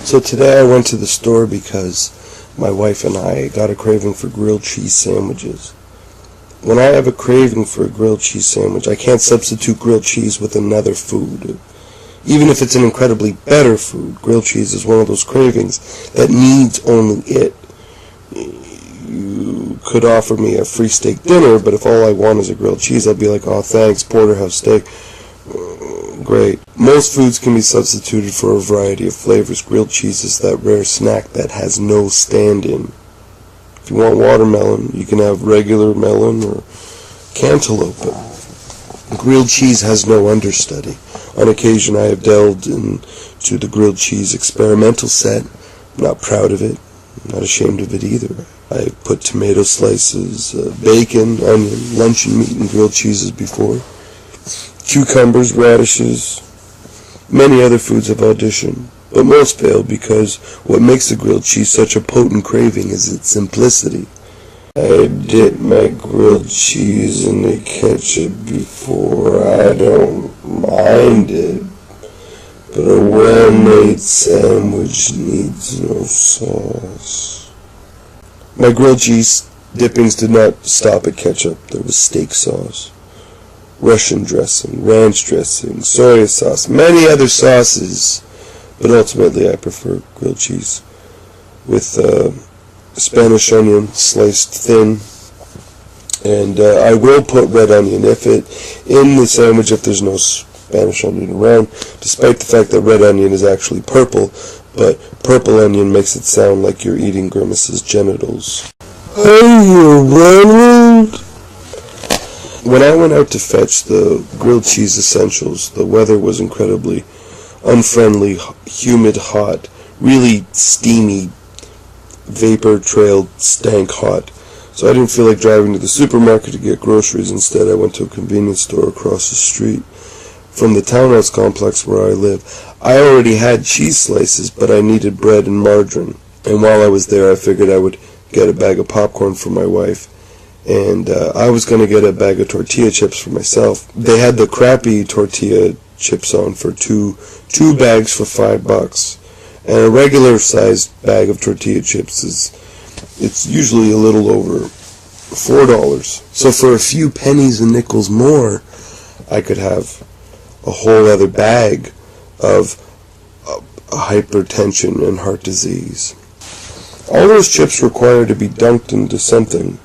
So today I went to the store because my wife and I got a craving for grilled cheese sandwiches. When I have a craving for a grilled cheese sandwich, I can't substitute grilled cheese with another food. Even if it's an incredibly better food, grilled cheese is one of those cravings that needs only it. You could offer me a free steak dinner, but if all I want is a grilled cheese, I'd be like, oh, thanks, porterhouse steak. Great. Most foods can be substituted for a variety of flavors. Grilled cheese is that rare snack that has no stand-in. If you want watermelon, you can have regular melon or cantaloupe. Grilled cheese has no understudy. On occasion, I have delved into the grilled cheese experimental set. I'm not proud of it. I'm not ashamed of it either. I put tomato slices, bacon, onion, luncheon meat, and grilled cheeses before. Cucumbers, radishes, many other foods have auditioned, but most failed because what makes the grilled cheese such a potent craving is its simplicity. I dipped my grilled cheese in the ketchup before. I don't mind it, but a well-made sandwich needs no sauce. My grilled cheese dippings did not stop at ketchup. There was steak sauce, Russian dressing, ranch dressing, soya sauce, many other sauces, but ultimately I prefer grilled cheese with Spanish onion sliced thin, and I will put red onion in the sandwich if there's no Spanish onion around, despite the fact that red onion is actually purple, but purple onion makes it sound like you're eating Grimace's genitals. Hey, Ronald! When I went out to fetch the grilled cheese essentials, the weather was incredibly unfriendly, humid, hot, really steamy, vapor-trailed, stank hot. So I didn't feel like driving to the supermarket to get groceries. Instead, I went to a convenience store across the street from the townhouse complex where I live. I already had cheese slices, but I needed bread and margarine. And while I was there, I figured I would get a bag of popcorn for my wife. And I was going to get a bag of tortilla chips for myself. They had the crappy tortilla chips on for two bags for $5. And a regular sized bag of tortilla chips it's usually a little over $4. So for a few pennies and nickels more, I could have a whole other bag of hypertension and heart disease. All those chips require to be dunked into something.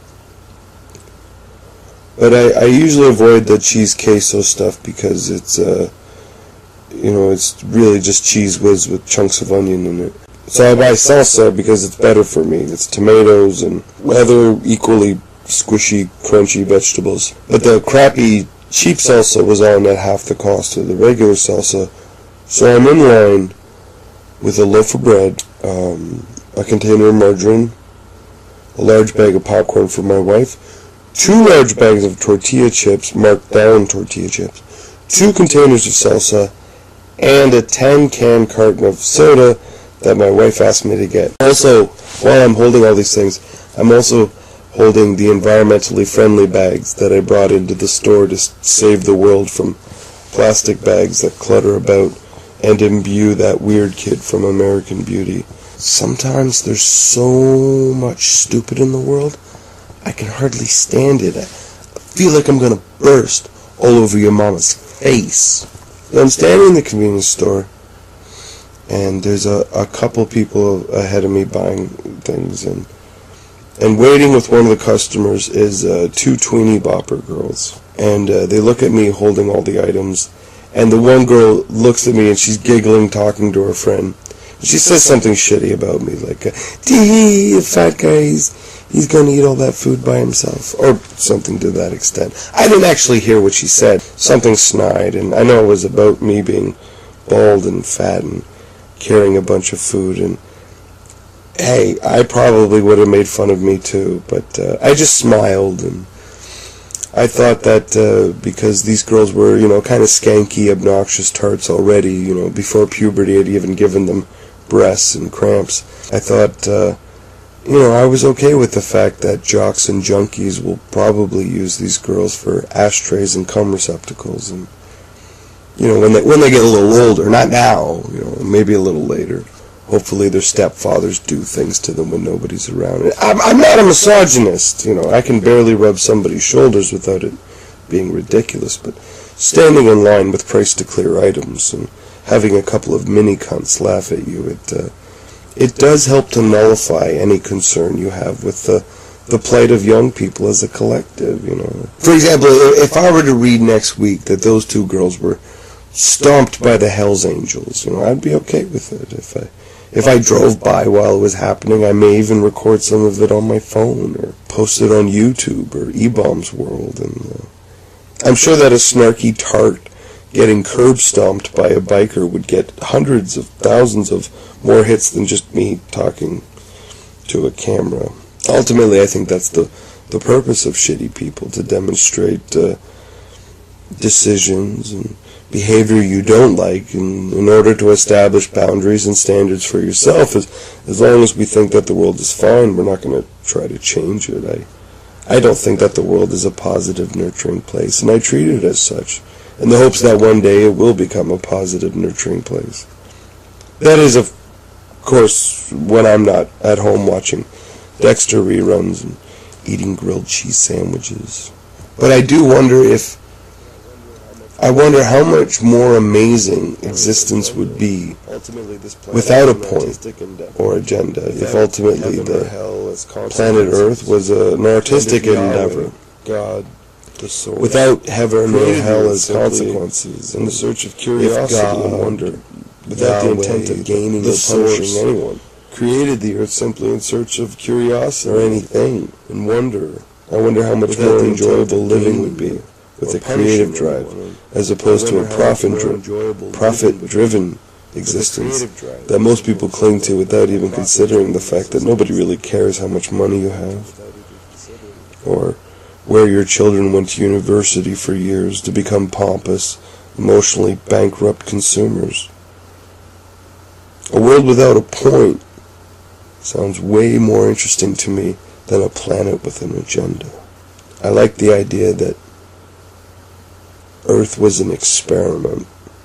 But I usually avoid the cheese queso stuff because it's it's really just cheese whiz with chunks of onion in it. So I buy salsa because it's better for me. It's tomatoes and other equally squishy, crunchy vegetables. But the crappy, cheap salsa was on at half the cost of the regular salsa. So I'm in line with a loaf of bread, a container of margarine, a large bag of popcorn for my wife, 2 large bags of tortilla chips, marked down tortilla chips, 2 containers of salsa, and a 10-can carton of soda that my wife asked me to get. Also, while I'm holding all these things, I'm also holding the environmentally friendly bags that I brought into the store to save the world from plastic bags that clutter about and imbue that weird kid from American Beauty. Sometimes there's so much stupid in the world, I can hardly stand it. I feel like I'm going to burst all over your mama's face. I'm standing in the convenience store, and there's a couple people ahead of me buying things, and waiting with one of the customers is 2 tweenie bopper girls. And they look at me holding all the items, and the one girl looks at me and she's giggling, talking to her friend. She says something shitty about me, like, "Tee, fat guy, he's going to eat all that food by himself," or something to that extent. I didn't actually hear what she said. Something snide, and I know it was about me being bald and fat and carrying a bunch of food, and hey, I probably would have made fun of me too, but I just smiled, and I thought that because these girls were, kind of skanky, obnoxious tarts already, before puberty had even given them breasts and cramps, I thought, I was okay with the fact that jocks and junkies will probably use these girls for ashtrays and cum receptacles, and when they get a little older, not now, maybe a little later. hopefully their stepfathers do things to them when nobody's around. I'm not a misogynist, I can barely rub somebody's shoulders without it being ridiculous, but standing in line with price-to-clear items and having a couple of mini-cunts laugh at you, it does help to nullify any concern you have with the plight of young people as a collective, For example, if I were to read next week that those two girls were stomped by the Hells Angels, I'd be okay with it. If I drove by while it was happening, I may even record some of it on my phone or post it on YouTube or eBaum's World. And I'm sure that a snarky tart getting curb stomped by a biker would get hundreds of thousands of more hits than just me talking to a camera. Ultimately, I think that's the purpose of shitty people, to demonstrate decisions and behavior you don't like, in order to establish boundaries and standards for yourself. As long as we think that the world is fine, we're not going to try to change it. I don't think that the world is a positive, nurturing place, and I treat it as such, in the hopes that one day it will become a positive, nurturing place. That is, of course, when I'm not at home watching Dexter reruns and eating grilled cheese sandwiches. But I do wonder how much more amazing existence would be without a point or agenda, if ultimately the planet Earth was an artistic endeavor, without heaven or hell as consequences, in the search of curiosity and wonder, without the intent of gaining or punishing anyone, created the Earth simply in search of curiosity or anything, and wonder. I wonder how much more enjoyable living would be with a creative drive, as opposed to a profit-driven existence that most people cling to without even considering the fact that nobody really cares how much money you have, or where your children went to university for years to become pompous, emotionally bankrupt consumers. A world without a point sounds way more interesting to me than a planet with an agenda. I like the idea that Earth was an experiment